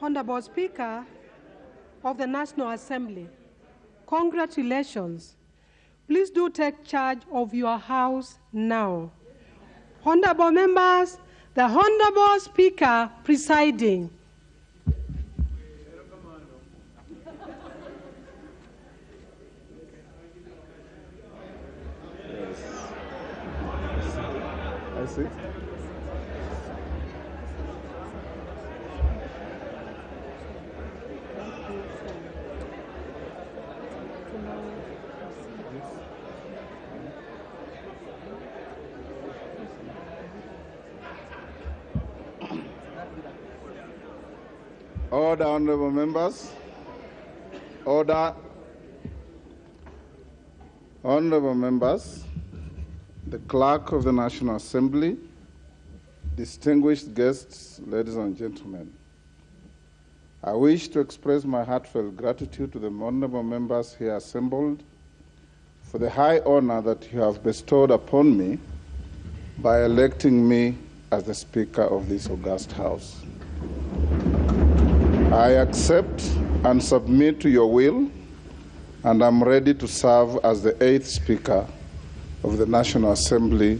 Honorable Speaker of the National Assembly, congratulations. Please do take charge of your house now. Honorable members, the Honorable Speaker presiding. I see. Order, honorable members. Order. Honorable members, the Clerk of the National Assembly, distinguished guests, ladies and gentlemen, I wish to express my heartfelt gratitude to the honorable members here assembled for the high honor that you have bestowed upon me by electing me as the Speaker of this august House. I accept and submit to your will, and I'm ready to serve as the 8th Speaker of the National Assembly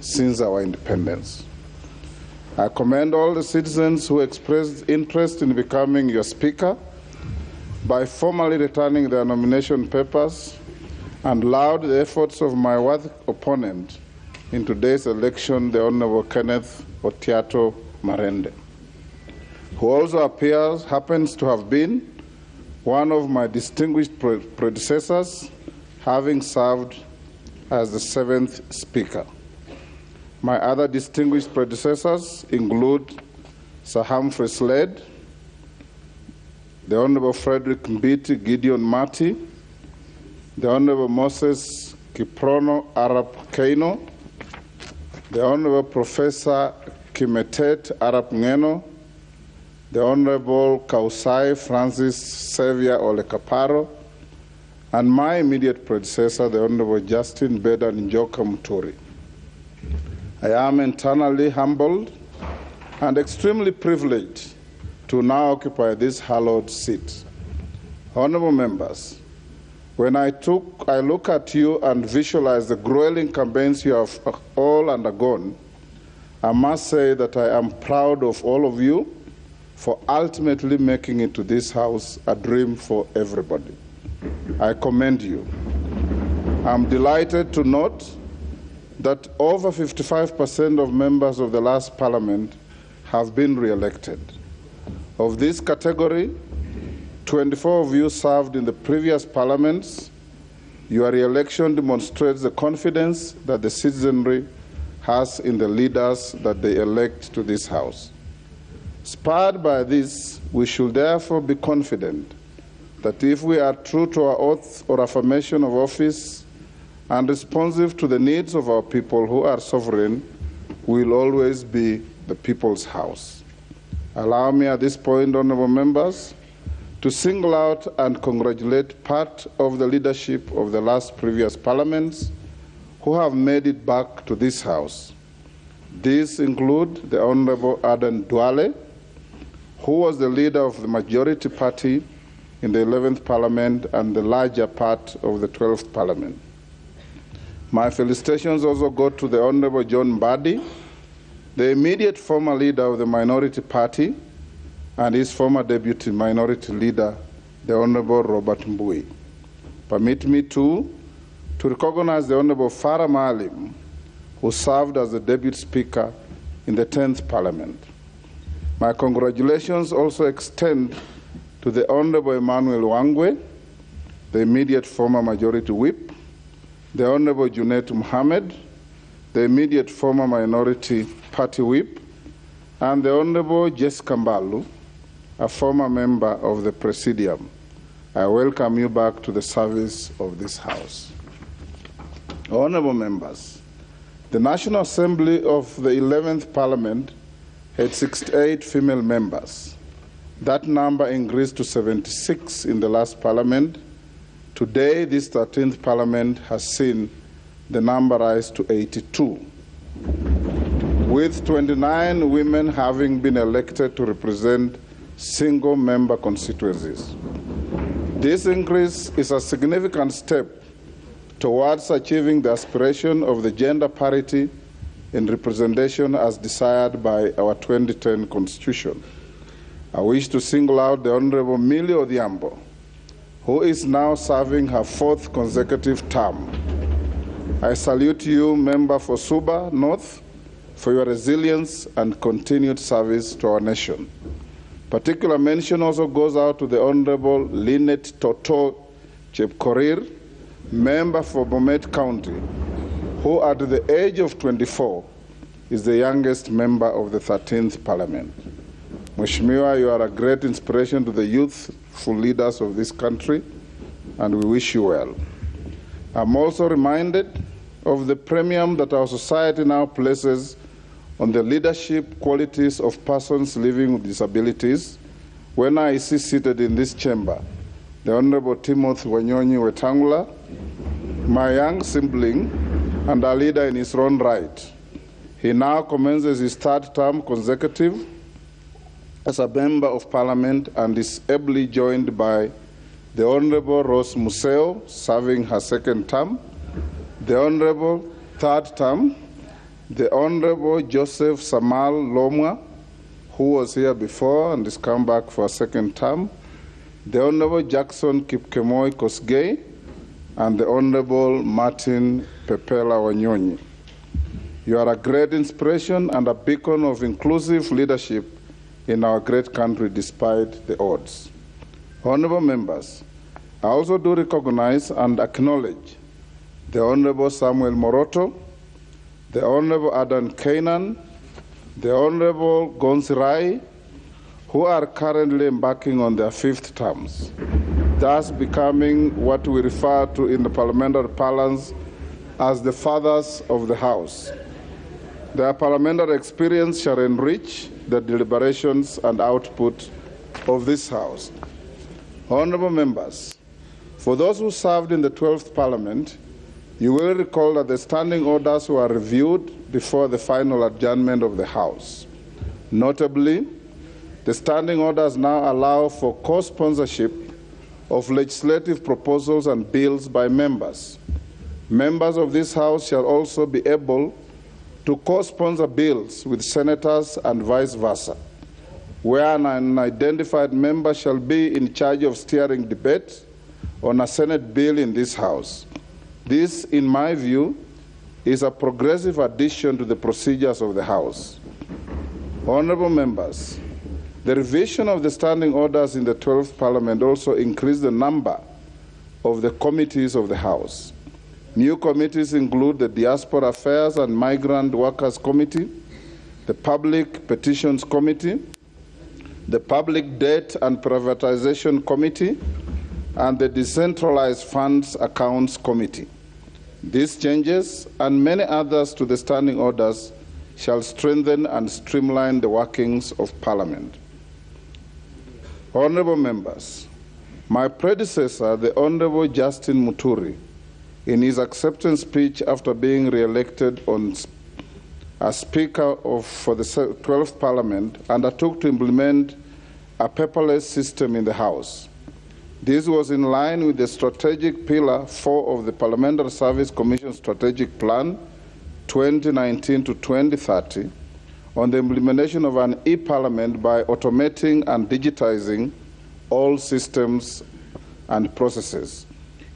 since our independence. I commend all the citizens who expressed interest in becoming your Speaker by formally returning their nomination papers and laud the efforts of my worthy opponent in today's election, the Honorable Kenneth Otiato Marende, who also happens to have been one of my distinguished predecessors, having served as the 7th Speaker. My other distinguished predecessors include Sir Humphrey Slade, the Honorable Frederick Mbiti Gideon Mati, the Honorable Moses Kiprono Arap Keino, the Honorable Professor Kimetet Arap Ngeno, the Honorable Kausai Francis Xavier Olekaparo, and my immediate predecessor, the Honorable Justin Beda Njoka Muturi. I am eternally humbled and extremely privileged to now occupy this hallowed seat. Honorable members, when I look at you and visualize the grueling campaigns you have all undergone, I must say that I am proud of all of you for ultimately making it to this House a dream for everybody. I commend you. I'm delighted to note that over 55% of members of the last Parliament have been re-elected. Of this category, 24 of you served in the previous parliaments. Your re-election demonstrates the confidence that the citizenry has in the leaders that they elect to this House. Spurred by this, we should therefore be confident that if we are true to our oath or affirmation of office and responsive to the needs of our people who are sovereign, we will always be the people's house. Allow me at this point, honorable members, to single out and congratulate part of the leadership of the last previous parliaments who have made it back to this House. These include the Honorable Aden Duale, who was the leader of the majority party in the 11th Parliament and the larger part of the 12th Parliament. My felicitations also go to the Honorable John Mbadi, the immediate former leader of the minority party, and his former deputy minority leader, the Honorable Robert Mbui. Permit me too to recognize the Honorable Farah Maalim, who served as the deputy speaker in the 10th Parliament. My congratulations also extend to the Honorable Emmanuel Wangwe, the immediate former majority whip, the Honorable Junet Mohammed, the immediate former minority party whip, and the Honorable Jess Kambalu, a former member of the Presidium. I welcome you back to the service of this House. Honorable members, the National Assembly of the 11th Parliament had 68 female members. That number increased to 76 in the last Parliament. Today, this 13th Parliament has seen the number rise to 82, with 29 women having been elected to represent single-member constituencies. This increase is a significant step towards achieving the aspiration of the gender parity in representation as desired by our 2010 Constitution. I wish to single out the Honorable Millie Odhiambo, who is now serving her 4th consecutive term. I salute you, Member for Suba North, for your resilience and continued service to our nation. Particular mention also goes out to the Honorable Lynette Toto Chepkorir, Member for Bomet County, who at the age of 24 is the youngest member of the 13th Parliament. Mheshimiwa, you are a great inspiration to the youthful leaders of this country, and we wish you well. I'm also reminded of the premium that our society now places on the leadership qualities of persons living with disabilities when I see seated in this chamber the Honorable Timothy Wanyonyi Wetangula, my young sibling and a leader in his own right. He now commences his 3rd term consecutive as a member of Parliament and is ably joined by the Honorable Rose Museo, serving her 2nd term, the Honorable 3rd term, the Honorable Joseph Samal Lomwa, who was here before and has come back for a 2nd term, the Honorable Jackson Kipkemoi Kosgei, and the Honorable Martin Pepela Wanyonyi. You are a great inspiration and a beacon of inclusive leadership in our great country despite the odds. Honorable members, I also do recognize and acknowledge the Honorable Samuel Moroto, the Honorable Adan Kainan, the Honorable Gonsirai, who are currently embarking on their 5th terms, thus becoming what we refer to in the parliamentary parlance as the fathers of the House. Their parliamentary experience shall enrich the deliberations and output of this House. Honorable members, for those who served in the 12th Parliament, you will recall that the standing orders were reviewed before the final adjournment of the House. Notably, the standing orders now allow for co-sponsorship of legislative proposals and bills by members. Members of this House shall also be able to co-sponsor bills with senators and vice versa, where an unidentified member shall be in charge of steering debate on a Senate bill in this House. This, in my view, is a progressive addition to the procedures of the House. Honorable members, the revision of the standing orders in the 12th Parliament also increased the number of the committees of the House. New committees include the Diaspora Affairs and Migrant Workers Committee, the Public Petitions Committee, the Public Debt and Privatization Committee, and the Decentralized Funds Accounts Committee. These changes and many others to the standing orders shall strengthen and streamline the workings of Parliament. Honorable members, my predecessor, the Honorable Justin Muturi, in his acceptance speech after being re-elected as Speaker for the 12th Parliament, undertook to implement a paperless system in the House. This was in line with the strategic pillar 4 of the Parliamentary Service Commission Strategic Plan 2019 to 2030 on the implementation of an e-Parliament by automating and digitizing all systems and processes.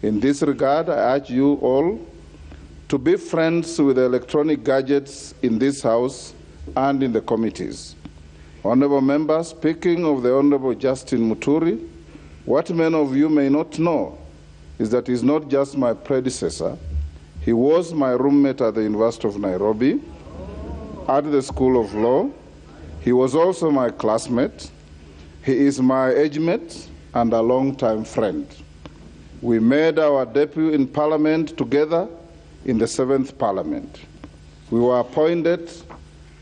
In this regard, I urge you all to be friends with the electronic gadgets in this House and in the committees. Honorable members, speaking of the Honorable Justin Muturi, what many of you may not know is that he's not just my predecessor. He was my roommate at the University of Nairobi, at the School of Law. He was also my classmate. He is my age mate and a long-time friend. We made our debut in Parliament together in the 7th Parliament. We were appointed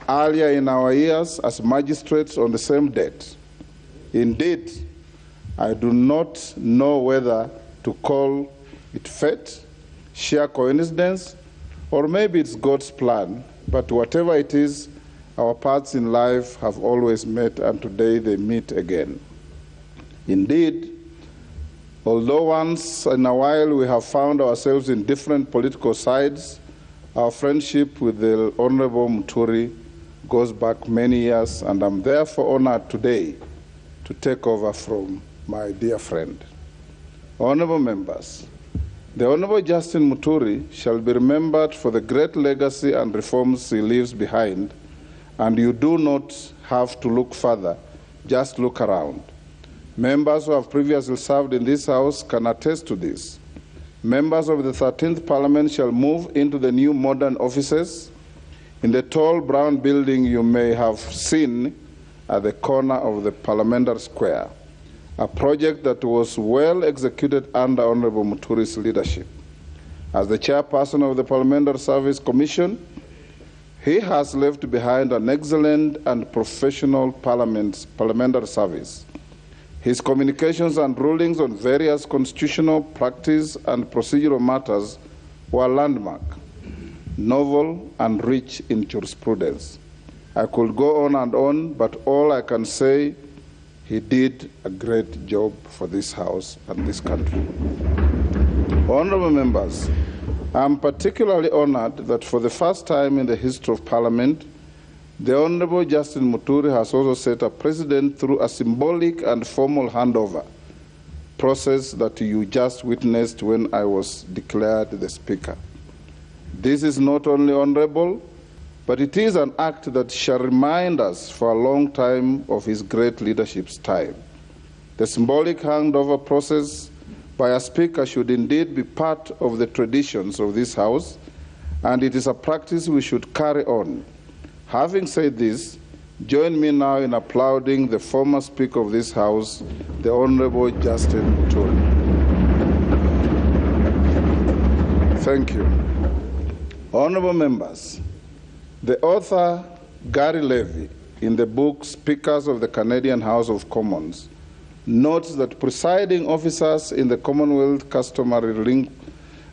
earlier in our years as magistrates on the same date. Indeed, I do not know whether to call it fate, sheer coincidence, or maybe it's God's plan, but whatever it is, our paths in life have always met, and today they meet again. Indeed, although once in a while we have found ourselves in different political sides, our friendship with the Honorable Muturi goes back many years, and I'm therefore honored today to take over from my dear friend. Honorable members, the Honorable Justin Muturi shall be remembered for the great legacy and reforms he leaves behind, and you do not have to look further, just look around. Members who have previously served in this House can attest to this. Members of the 13th Parliament shall move into the new modern offices in the tall brown building you may have seen at the corner of the Parliamentary Square, a project that was well executed under Honorable Muturi's leadership. As the chairperson of the Parliamentary Service Commission, he has left behind an excellent and professional parliamentary service. His communications and rulings on various constitutional, practice, and procedural matters were landmark, novel, and rich in jurisprudence. I could go on, but all I can say, he did a great job for this House and this country. Honorable members, I am particularly honored that for the first time in the history of Parliament, the Honorable Justin Muturi has also set a precedent through a symbolic and formal handover process that you just witnessed when I was declared the Speaker. This is not only honorable, but it is an act that shall remind us for a long time of his great leadership style. The symbolic handover process by a Speaker should indeed be part of the traditions of this House, and it is a practice we should carry on. Having said this, join me now in applauding the former Speaker of this House, the Honorable Justin Muturi. Thank you. Honorable members, the author Gary Levy, in the book Speakers of the Canadian House of Commons, notes that presiding officers in the Commonwealth customarily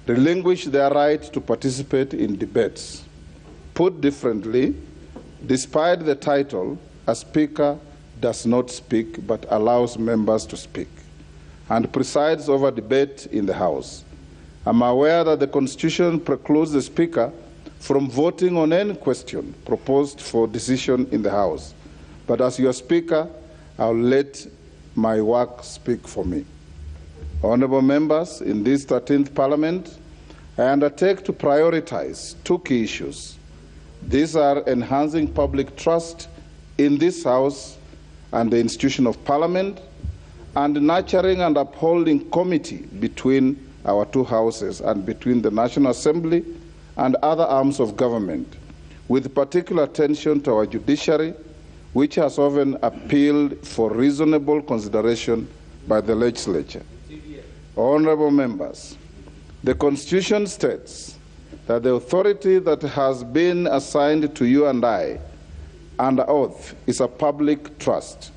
relinquish their right to participate in debates. Put differently, despite the title, a speaker does not speak but allows members to speak and presides over debate in the House. I'm aware that the Constitution precludes the Speaker from voting on any question proposed for decision in the House. But as your Speaker, I'll let my work speak for me. Honorable members, in this 13th Parliament, I undertake to prioritize two key issues. These are enhancing public trust in this House and the institution of Parliament, and nurturing and upholding comity between our two houses and between the National Assembly and other arms of government, with particular attention to our judiciary, which has often appealed for reasonable consideration by the legislature. Honorable members, the Constitution states that the authority that has been assigned to you and I under oath is a public trust.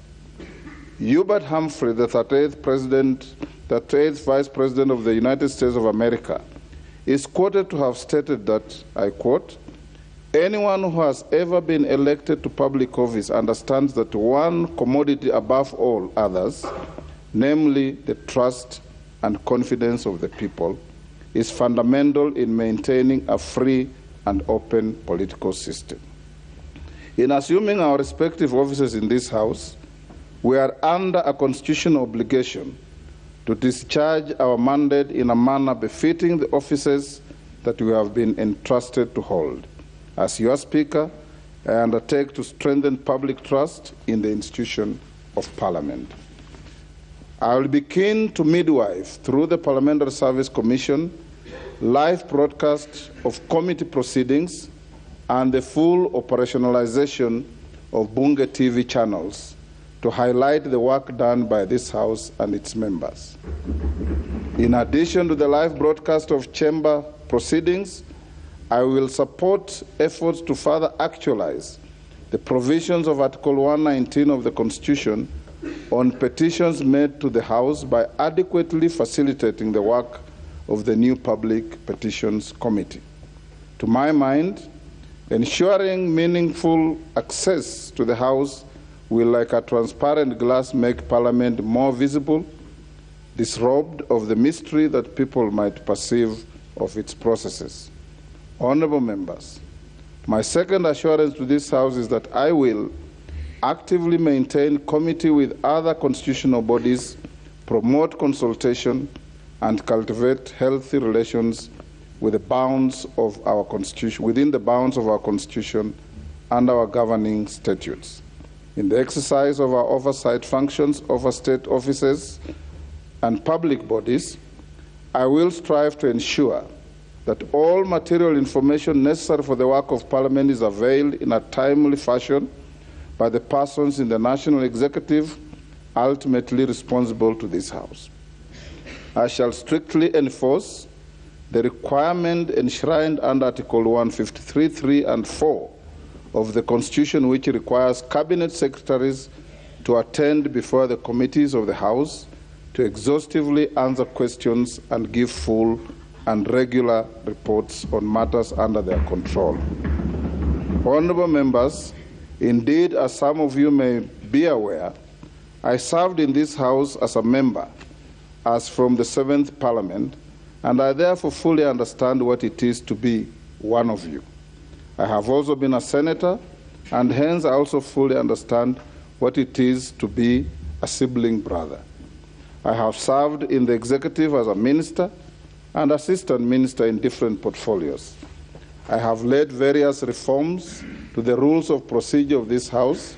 Hubert Humphrey, the 38th Vice President of the United States of America, is quoted to have stated that, I quote, "Anyone who has ever been elected to public office understands that one commodity above all others, namely the trust and confidence of the people, is fundamental in maintaining a free and open political system." In assuming our respective offices in this House, we are under a constitutional obligation to discharge our mandate in a manner befitting the offices that we have been entrusted to hold. As your Speaker, I undertake to strengthen public trust in the institution of Parliament. I will be keen to midwife, through the Parliamentary Service Commission, live broadcast of committee proceedings and the full operationalization of Bunge TV channels to highlight the work done by this House and its members. In addition to the live broadcast of chamber proceedings, I will support efforts to further actualize the provisions of Article 119 of the Constitution on petitions made to the House by adequately facilitating the work of the new Public Petitions Committee. To my mind, Ensuring meaningful access to the House will, like a transparent glass, make Parliament more visible, disrobed of the mystery that people might perceive of its processes. Honourable members, my second assurance to this House is that I will actively maintain committee with other constitutional bodies, promote consultation, and cultivate healthy relations within the bounds of our Constitution and our governing statutes. In the exercise of our oversight functions over state offices and public bodies, I will strive to ensure that all material information necessary for the work of Parliament is availed in a timely fashion by the persons in the National Executive ultimately responsible to this House. I shall strictly enforce the requirement enshrined under Article 153, 3 and 4 of the Constitution, which requires Cabinet Secretaries to attend before the committees of the House to exhaustively answer questions and give full and regular reports on matters under their control. Honourable members, indeed, as some of you may be aware, I served in this House as a member as from the 7th Parliament, and I therefore fully understand what it is to be one of you. I have also been a senator, and hence I also fully understand what it is to be a sibling brother. I have served in the executive as a minister and assistant minister in different portfolios. I have led various reforms to the rules of procedure of this House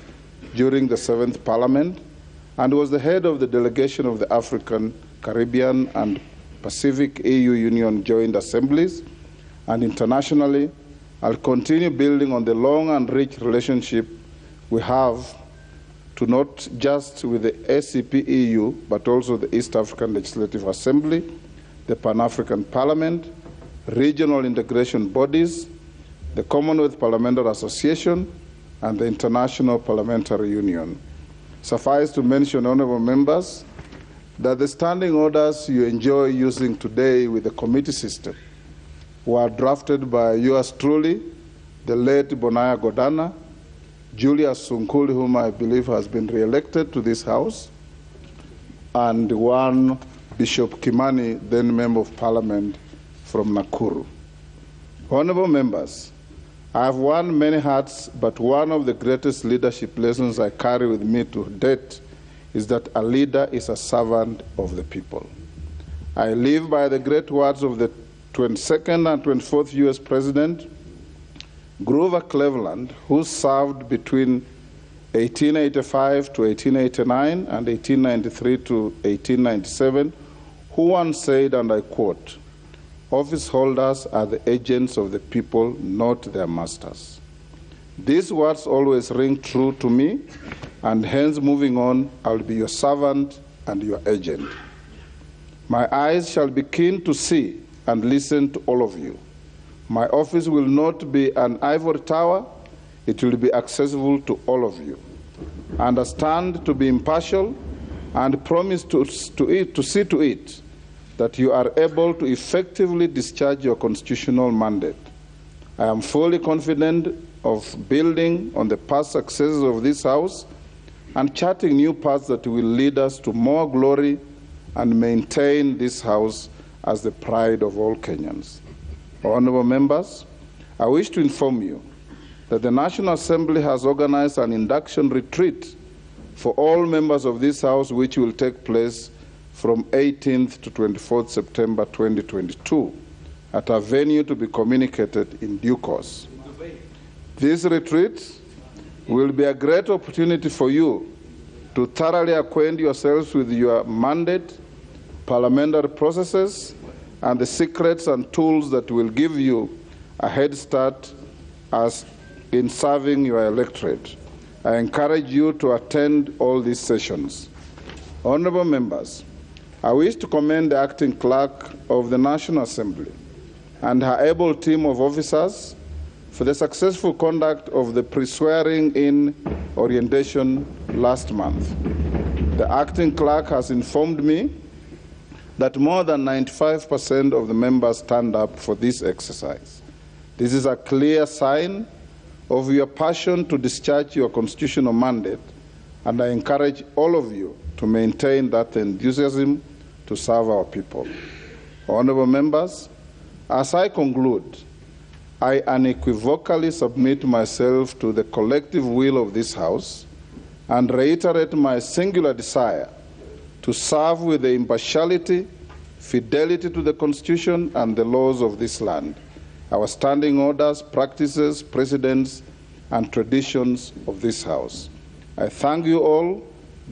during the 7th Parliament and was the head of the delegation of the African, Caribbean and Pacific EU Union Joint Assemblies, and internationally, I'll continue building on the long and rich relationship we have to not just with the ACP-EU, but also the East African Legislative Assembly, the Pan-African Parliament, regional integration bodies, the Commonwealth Parliamentary Association, and the International Parliamentary Union. Suffice to mention, honourable members, that the standing orders you enjoy using today with the committee system were drafted by yours truly, the late Bonaya Godana, Julius Sunkuli, whom I believe has been re-elected to this House, and one Bishop Kimani, then Member of Parliament from Nakuru. Honourable members, I have worn many hats, but one of the greatest leadership lessons I carry with me to date is that a leader is a servant of the people. I live by the great words of the 22nd and 24th U.S. President, Grover Cleveland, who served between 1885 to 1889 and 1893 to 1897, who once said, and I quote, "Office holders are the agents of the people, not their masters." These words always ring true to me, and hence moving on, I will be your servant and your agent. My eyes shall be keen to see and listen to all of you. My office will not be an ivory tower, it will be accessible to all of you. I understand to be impartial and promise to see to it that you are able to effectively discharge your constitutional mandate. I am fully confident of building on the past successes of this House and charting new paths that will lead us to more glory and maintain this House as the pride of all Kenyans. Honourable members, I wish to inform you that the National Assembly has organized an induction retreat for all members of this House, which will take place from 18th to 24th September 2022 at a venue to be communicated in due course. This retreat will be a great opportunity for you to thoroughly acquaint yourselves with your mandate, parliamentary processes, and the secrets and tools that will give you a head start as in serving your electorate. I encourage you to attend all these sessions. Honourable members, I wish to commend the Acting Clerk of the National Assembly and her able team of officers for the successful conduct of the pre-swearing-in orientation last month. The Acting Clerk has informed me that more than 95% of the members turned up for this exercise. This is a clear sign of your passion to discharge your constitutional mandate, and I encourage all of you to maintain that enthusiasm to serve our people. Honorable members, as I conclude, I unequivocally submit myself to the collective will of this House and reiterate my singular desire to serve with the impartiality, fidelity to the Constitution and the laws of this land, our standing orders, practices, precedents, and traditions of this House. I thank you all.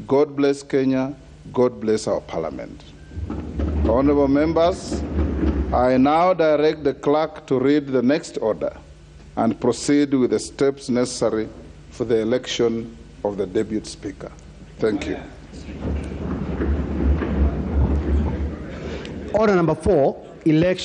God bless Kenya. God bless our Parliament. Honorable members, I now direct the clerk to read the next order and proceed with the steps necessary for the election of the Deputy Speaker. Thank you. Order number 4, election.